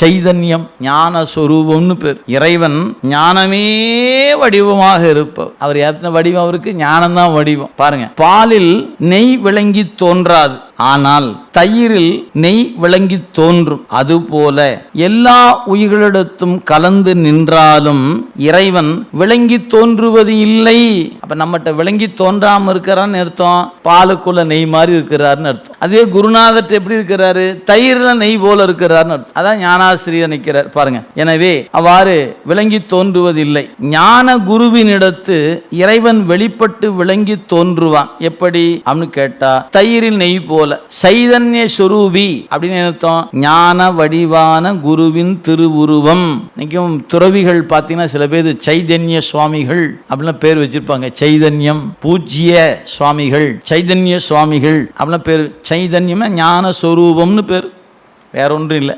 சைதன்யம் ஞான சொரூபம்னு பேர். இறைவன் ஞானமே வடிவமாக இருப்பவர். அவர் எத்தனை வடிவம்? அவருக்கு ஞானம்தான் வடிவம். பாருங்க, பாலில் நெய் விளங்கி தோன்றாது, ஆனால் தயிரில் நெய் விளங்கி தோன்றும். அதுபோல எல்லா உயிர்களிடத்தும் கலந்து நின்றாலும் இறைவன் விளங்கி தோன்றுவது இல்லை. அப்ப நம்மகிட்ட விளங்கி தோன்றாம இருக்கிறான்னு அர்த்தம், பாலுக்குள்ள நெய் மாதிரி இருக்கிறாருன்னு அர்த்தம். அதே குருநாதர் எப்படி இருக்கிறாரு? தயிரில் நெய் போல இருக்கிறார்னு அர்த்தம். அதான் ஞானாசிரியர் நிற்கிறார் பாருங்க. எனவே அவ்வாறு விளங்கி தோன்றுவதில்லை. ஞான குருவினிடத்து இறைவன் வெளிப்பட்டு விளங்கி தோன்றுவான். எப்படி அப்படின்னு கேட்டா, தயிரில் நெய் போல. சைதன்ய சொரூபி அப்படின்னு அர்த்தம், ஞான வடிவான குருவின் திருவுருவம். இன்னைக்கும் துறவிகள் பார்த்தீங்கன்னா சில பேர் சைதன்ய சுவாமிகள் அப்படின்னா பேர் வச்சிருப்பாங்க. சைதன்யம் பூஜ்ய சுவாமிகள், சைதன்ய சுவாமிகள் அப்படின்னா பேர். சைதன்யம் ஞான சொரூபம்னு பேர், வேற ஒன்றும் இல்லை.